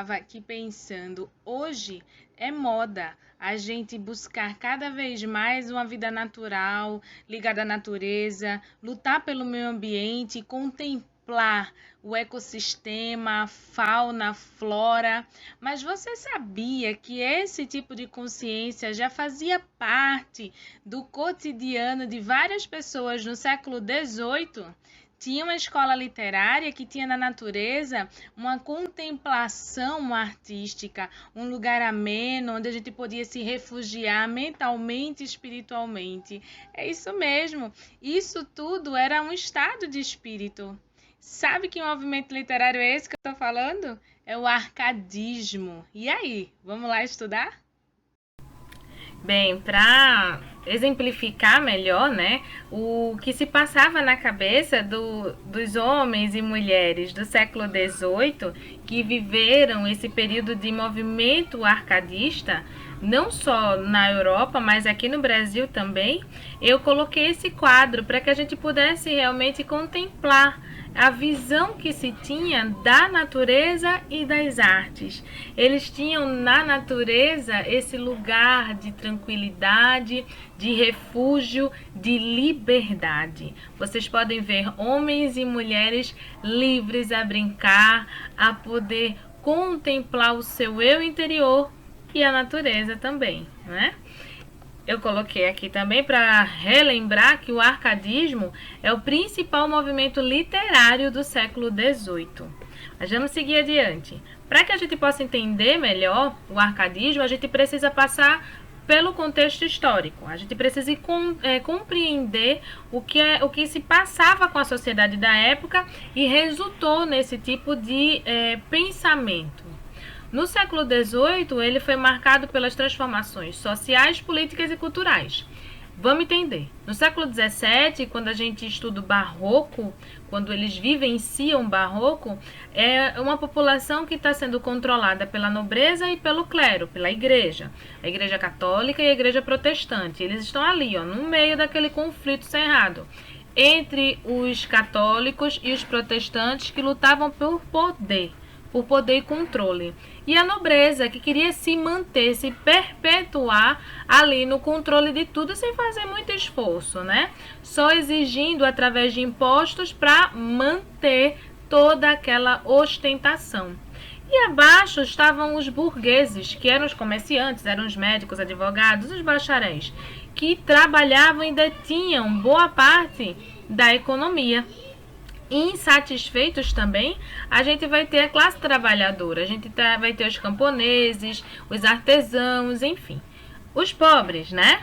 estava aqui pensando, hoje é moda a gente buscar cada vez mais uma vida natural, ligada à natureza, lutar pelo meio ambiente, contemplar o ecossistema, a fauna, a flora. Mas você sabia que esse tipo de consciência já fazia parte do cotidiano de várias pessoas no século XVIII? Tinha uma escola literária que tinha na natureza uma contemplação artística, um lugar ameno, onde a gente podia se refugiar mentalmente e espiritualmente. É isso mesmo, isso tudo era um estado de espírito. Sabe que movimento literário é esse que eu estou falando? É o arcadismo. E aí, vamos lá estudar? Bem, para exemplificar melhor, né, o que se passava na cabeça dos homens e mulheres do século XVIII que viveram esse período de movimento arcadista, não só na Europa, mas aqui no Brasil também, eu coloquei esse quadro para que a gente pudesse realmente contemplar a visão que se tinha da natureza e das artes. Eles tinham na natureza esse lugar de tranquilidade, de refúgio, de liberdade. Vocês podem ver homens e mulheres livres a brincar, a poder contemplar o seu eu interior e a natureza também, né? Eu coloquei aqui também para relembrar que o arcadismo é o principal movimento literário do século XVIII. Mas vamos seguir adiante. Para que a gente possa entender melhor o arcadismo, a gente precisa passar pelo contexto histórico. A gente precisa compreender o que se passava com a sociedade da época e resultou nesse tipo de pensamento. No século XVIII, ele foi marcado pelas transformações sociais, políticas e culturais. Vamos entender. No século XVII, quando a gente estuda o barroco, quando eles vivenciam o barroco, é uma população que está sendo controlada pela nobreza e pelo clero, pela igreja. A igreja católica e a igreja protestante. Eles estão ali, ó, no meio daquele conflito cerrado entre os católicos e os protestantes que lutavam por poder e controle. E a nobreza, que queria se manter, se perpetuar ali no controle de tudo sem fazer muito esforço, né? Só exigindo através de impostos para manter toda aquela ostentação. E abaixo estavam os burgueses, que eram os comerciantes, eram os médicos, advogados, os bacharéis, que trabalhavam e detinham boa parte da economia. Insatisfeitos também, a gente vai ter a classe trabalhadora, a gente vai ter os camponeses, os artesãos, enfim. Os pobres, né?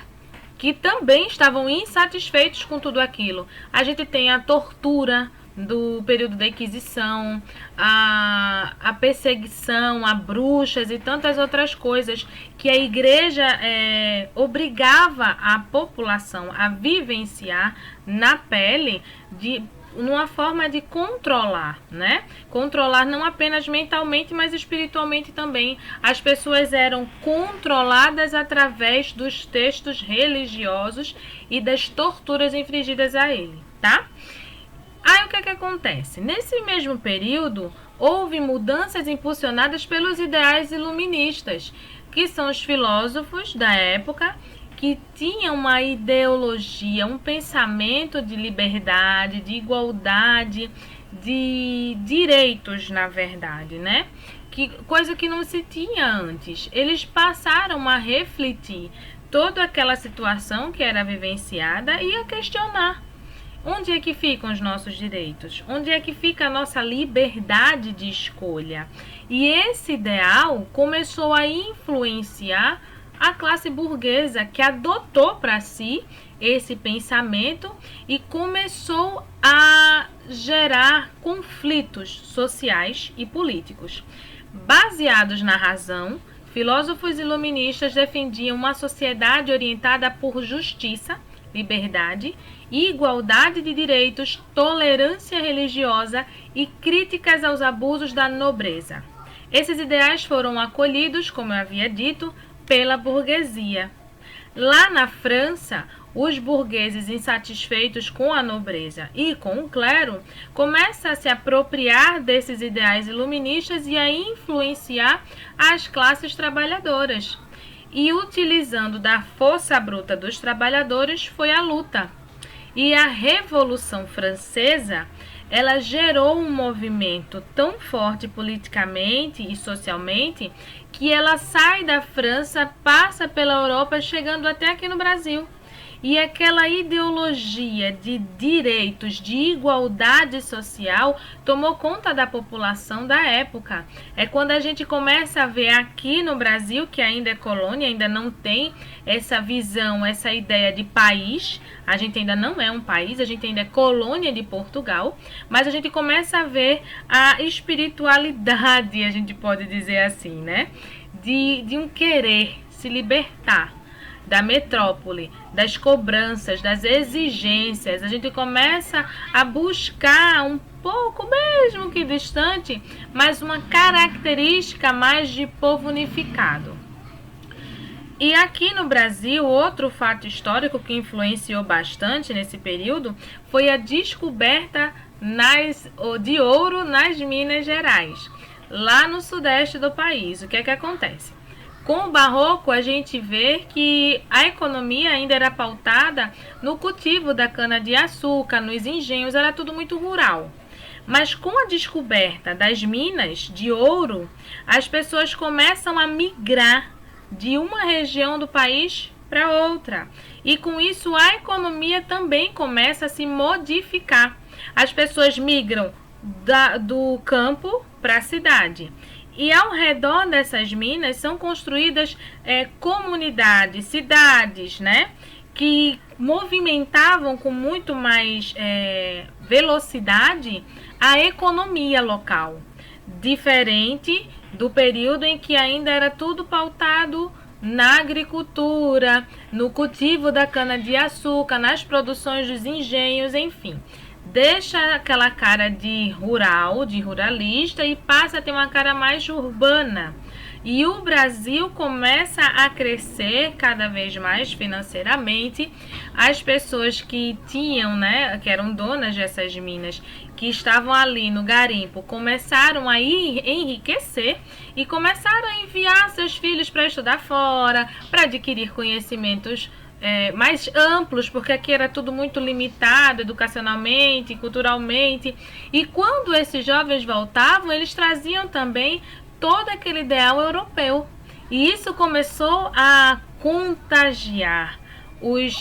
Que também estavam insatisfeitos com tudo aquilo. A gente tem a tortura do período da Inquisição, a perseguição a bruxas e tantas outras coisas que a igreja obrigava a população a vivenciar na pele numa forma de controlar, né? Controlar não apenas mentalmente, mas espiritualmente também. As pessoas eram controladas através dos textos religiosos e das torturas infligidas a ele, tá? Aí o que acontece? Nesse mesmo período, houve mudanças impulsionadas pelos ideais iluministas, que são os filósofos da época, que tinha uma ideologia, um pensamento de liberdade, de igualdade, de direitos, na verdade, né? Coisa que não se tinha antes. Eles passaram a refletir toda aquela situação que era vivenciada e a questionar. Onde é que ficam os nossos direitos? Onde é que fica a nossa liberdade de escolha? E esse ideal começou a influenciar a classe burguesa, que adotou para si esse pensamento e começou a gerar conflitos sociais e políticos. Baseados na razão, filósofos iluministas defendiam uma sociedade orientada por justiça, liberdade, igualdade de direitos, tolerância religiosa e críticas aos abusos da nobreza. Esses ideais foram acolhidos, como eu havia dito, pela burguesia. Lá na França, os burgueses insatisfeitos com a nobreza e com o clero começam a se apropriar desses ideais iluministas e a influenciar as classes trabalhadoras. E utilizando da força bruta dos trabalhadores foi a luta. E a Revolução Francesa, ela gerou um movimento tão forte politicamente e socialmente que ela sai da França, passa pela Europa, chegando até aqui no Brasil. E aquela ideologia de direitos, de igualdade social, tomou conta da população da época. É quando a gente começa a ver aqui no Brasil, que ainda é colônia, ainda não tem essa visão, essa ideia de país. A gente ainda não é um país, a gente ainda é colônia de Portugal, mas a gente começa a ver a espiritualidade, a gente pode dizer assim, né? De um querer se libertar da metrópole, das cobranças, das exigências. A gente começa a buscar um pouco, mesmo que distante, mas uma característica mais de povo unificado. E aqui no Brasil, outro fato histórico que influenciou bastante nesse período foi a descoberta de ouro nas Minas Gerais, lá no sudeste do país. O que é que acontece? Com o Barroco, a gente vê que a economia ainda era pautada no cultivo da cana-de-açúcar, nos engenhos, era tudo muito rural. Mas com a descoberta das minas de ouro, as pessoas começam a migrar de uma região do país para outra. E com isso a economia também começa a se modificar. As pessoas migram do campo para a cidade. E ao redor dessas minas são construídas comunidades, cidades, né, que movimentavam com muito mais velocidade a economia local, diferente do período em que ainda era tudo pautado na agricultura, no cultivo da cana-de-açúcar, nas produções dos engenhos, enfim. Deixa aquela cara de rural, de ruralista e passa a ter uma cara mais urbana. E o Brasil começa a crescer cada vez mais financeiramente. As pessoas que tinham, né, que eram donas dessas minas, que estavam ali no garimpo, começaram a enriquecer e começaram a enviar seus filhos para estudar fora, para adquirir conhecimentos mais amplos, porque aqui era tudo muito limitado educacionalmente, culturalmente. E quando esses jovens voltavam, eles traziam também todo aquele ideal europeu. E isso começou a contagiar os,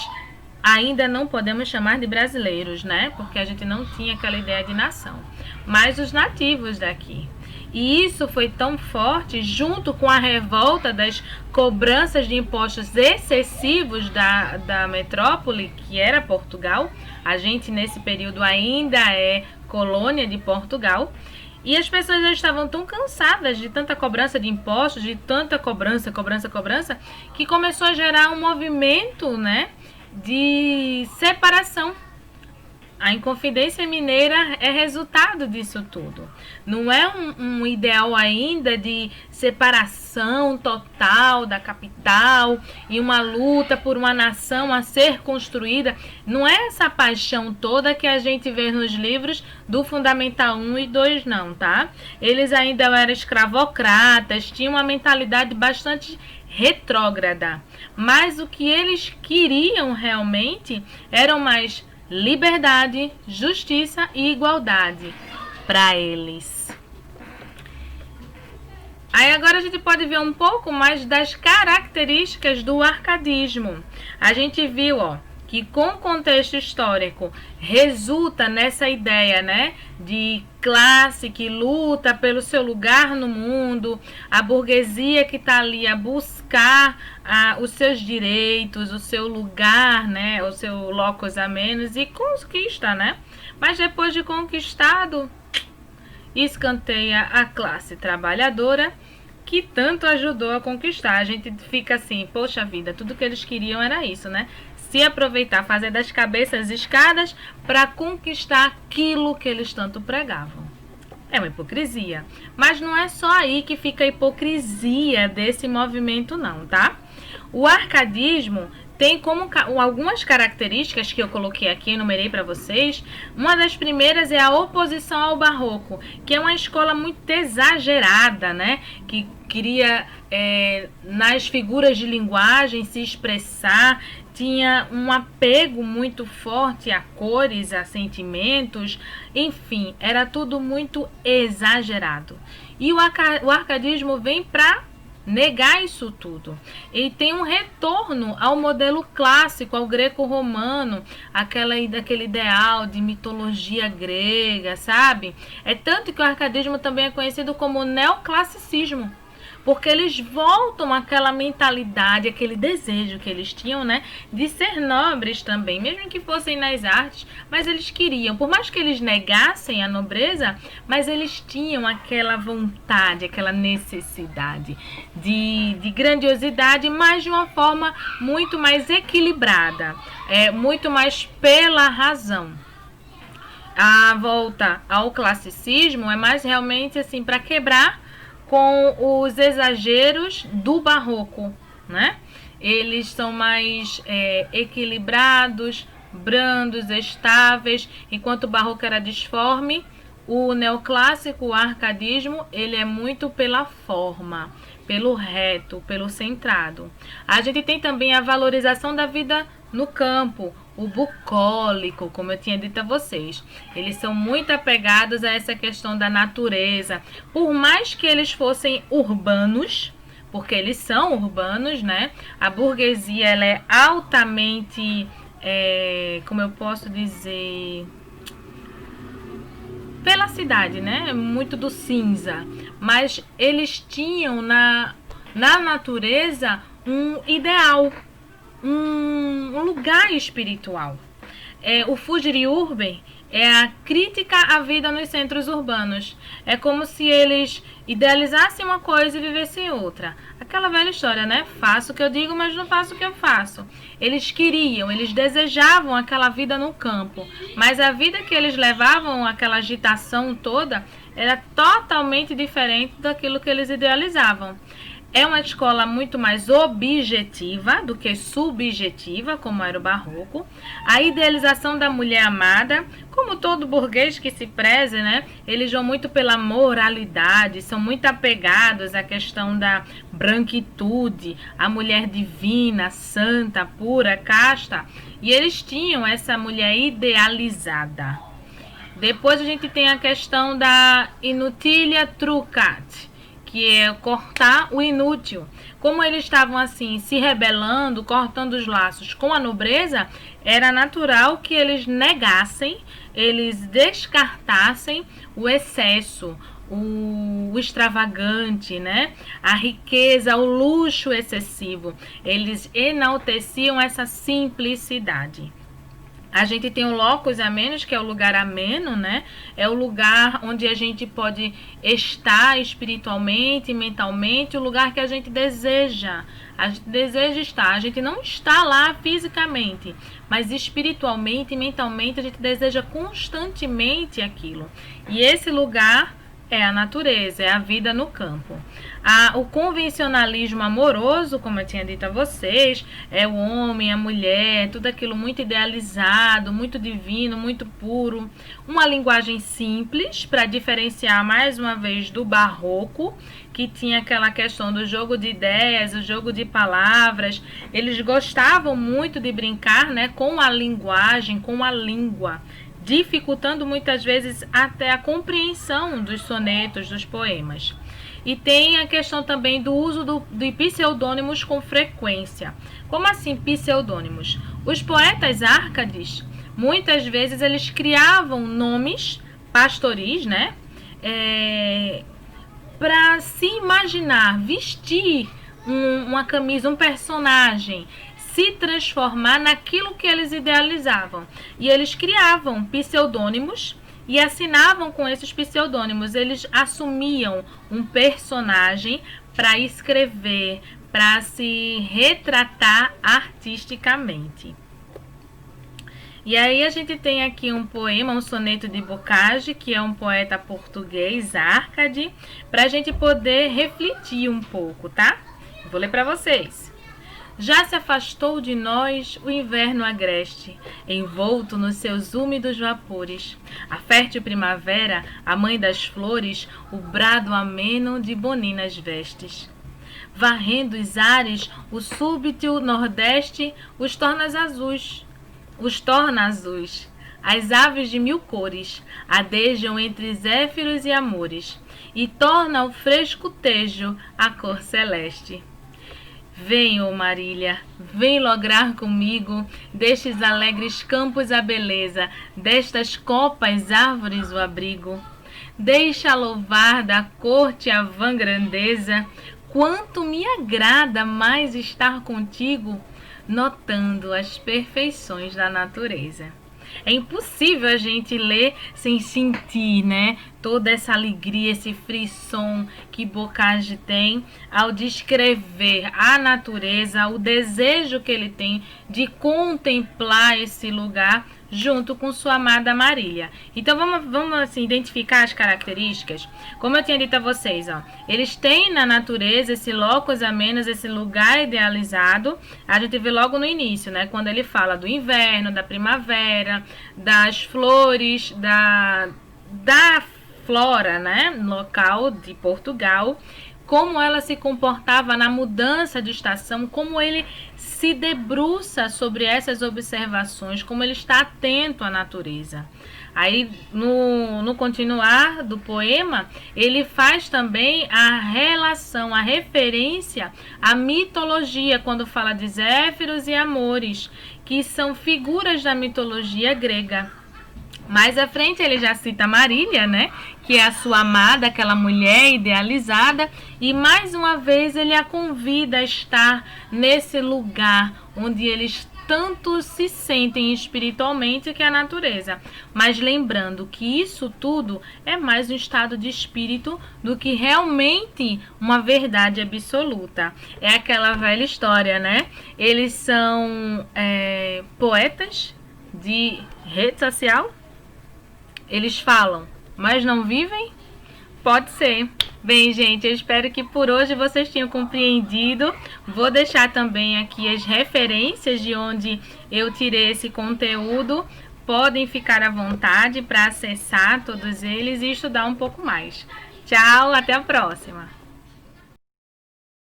ainda não podemos chamar de brasileiros, né? Porque a gente não tinha aquela ideia de nação, mas os nativos daqui. E isso foi tão forte, junto com a revolta das cobranças de impostos excessivos da metrópole, que era Portugal. A gente, nesse período, ainda é colônia de Portugal. E as pessoas já estavam tão cansadas de tanta cobrança de impostos, de tanta cobrança, que começou a gerar um movimento, né, de separação. A Inconfidência Mineira é resultado disso tudo. Não é um ideal ainda de separação total da capital e uma luta por uma nação a ser construída. Não é essa paixão toda que a gente vê nos livros do Fundamental 1 e 2, não, tá? Eles ainda eram escravocratas, tinham uma mentalidade bastante retrógrada. Mas o que eles queriam realmente eram mais liberdade, justiça e igualdade para eles. Aí agora a gente pode ver um pouco mais das características do arcadismo. A gente viu, que com o contexto histórico resulta nessa ideia, né, de classe que luta pelo seu lugar no mundo, a burguesia que está ali a buscar os seus direitos, o seu lugar, né, o seu locus amenus e conquista, né? Mas depois de conquistado, escanteia a classe trabalhadora que tanto ajudou a conquistar. A gente fica assim, poxa vida, tudo que eles queriam era isso, né? Se aproveitar, fazer das cabeças escadas para conquistar aquilo que eles tanto pregavam. É uma hipocrisia. Mas não é só aí que fica a hipocrisia desse movimento não, tá? O arcadismo tem como algumas características que eu coloquei aqui, enumerei para vocês. Uma das primeiras é a oposição ao barroco, que é uma escola muito exagerada, né? Que queria, nas figuras de linguagem, se expressar, tinha um apego muito forte a cores, a sentimentos, enfim, era tudo muito exagerado. E o arcadismo vem para negar isso tudo. Ele tem um retorno ao modelo clássico, ao greco-romano, aquele ideal de mitologia grega, sabe? É tanto que o arcadismo também é conhecido como neoclassicismo, porque eles voltam àquela mentalidade, aquele desejo que eles tinham, né, de ser nobres também, mesmo que fossem nas artes, mas eles queriam, por mais que eles negassem a nobreza, mas eles tinham aquela vontade, aquela necessidade de grandiosidade, mas de uma forma muito mais equilibrada, muito mais pela razão. A volta ao classicismo é mais realmente assim para quebrar com os exageros do barroco, né? Eles são mais equilibrados, brandos, estáveis, enquanto o barroco era disforme. O neoclássico, o arcadismo, ele é muito pela forma, pelo reto, pelo centrado. A gente tem também a valorização da vida no campo, o bucólico, como eu tinha dito a vocês. Eles são muito apegados a essa questão da natureza. Por mais que eles fossem urbanos, porque eles são urbanos, né? A burguesia, ela é altamente, como eu posso dizer, pela cidade, né? Muito do cinza. Mas eles tinham na natureza um ideal, um lugar espiritual. O Fugere Urbem é a crítica à vida nos centros urbanos. É como se eles idealizassem uma coisa e vivessem outra. Aquela velha história, né? Faço o que eu digo, mas não faço o que eu faço. Eles queriam, eles desejavam aquela vida no campo, mas a vida que eles levavam, aquela agitação toda, era totalmente diferente daquilo que eles idealizavam. É uma escola muito mais objetiva do que subjetiva, como era o barroco. A idealização da mulher amada, como todo burguês que se preze, né? Eles vão muito pela moralidade, são muito apegados à questão da branquitude, a mulher divina, santa, pura, casta. E eles tinham essa mulher idealizada. Depois a gente tem a questão da inutilia trucat, que é cortar o inútil. Como eles estavam assim, se rebelando, cortando os laços com a nobreza, era natural que eles negassem, eles descartassem o excesso, o extravagante, né? A riqueza, o luxo excessivo. Eles enalteciam essa simplicidade. A gente tem o locus amenus, que é o lugar ameno, né? É o lugar onde a gente pode estar espiritualmente, mentalmente, o lugar que a gente deseja. A gente deseja estar. A gente não está lá fisicamente, mas espiritualmente e mentalmente a gente deseja constantemente aquilo. E esse lugar é a natureza, é a vida no campo. O convencionalismo amoroso, como eu tinha dito a vocês, é o homem, a mulher, tudo aquilo muito idealizado, muito divino, muito puro. Uma linguagem simples, para diferenciar mais uma vez do barroco, que tinha aquela questão do jogo de ideias, o jogo de palavras. Eles gostavam muito de brincar, né, com a linguagem, com a língua, dificultando muitas vezes até a compreensão dos sonetos, dos poemas. E tem a questão também do uso de pseudônimos com frequência. Como assim pseudônimos? Os poetas árcades, muitas vezes eles criavam nomes pastoris, né? Para se imaginar, vestir uma camisa, um personagem, se transformar naquilo que eles idealizavam. E eles criavam pseudônimos e assinavam com esses pseudônimos. Eles assumiam um personagem para escrever, para se retratar artisticamente. E aí a gente tem aqui um poema, um soneto de Bocage, que é um poeta português, árcade, para a gente poder refletir um pouco, tá? Vou ler para vocês. Já se afastou de nós o inverno agreste, envolto nos seus úmidos vapores. A fértil primavera, a mãe das flores, o brado ameno de boninas vestes. Varrendo os ares, o súbito nordeste os torna azuis. As aves de mil cores adejam entre zéfiros e amores, e torna o fresco tejo a cor celeste. Vem, ó Marília, vem lograr comigo destes alegres campos a beleza, destas copas árvores o abrigo. Deixa louvar da corte a vã grandeza, quanto me agrada mais estar contigo, notando as perfeições da natureza. É impossível a gente ler sem sentir, né? Toda essa alegria, esse frisson que Bocage tem ao descrever a natureza, o desejo que ele tem de contemplar esse lugar junto com sua amada Marília. Então vamos assim, identificar as características. Como eu tinha dito a vocês, ó, eles têm na natureza esse locus amenus, esse lugar idealizado. A gente vê logo no início, né? Quando ele fala do inverno, da primavera, das flores, da flora, né, local de Portugal, como ela se comportava na mudança de estação, como ele se debruça sobre essas observações, como ele está atento à natureza. Aí, no continuar do poema, ele faz também a relação, a referência à mitologia, quando fala de Zéfiros e Amores, que são figuras da mitologia grega. Mais à frente ele já cita Marília, né? Que é a sua amada, aquela mulher idealizada. E mais uma vez ele a convida a estar nesse lugar onde eles tanto se sentem espiritualmente, que é a natureza. Mas lembrando que isso tudo é mais um estado de espírito do que realmente uma verdade absoluta. É aquela velha história, né? Eles são poetas de rede social. Eles falam, mas não vivem? Pode ser. Bem, gente, eu espero que por hoje vocês tenham compreendido. Vou deixar também aqui as referências de onde eu tirei esse conteúdo. Podem ficar à vontade para acessar todos eles e estudar um pouco mais. Tchau, até a próxima!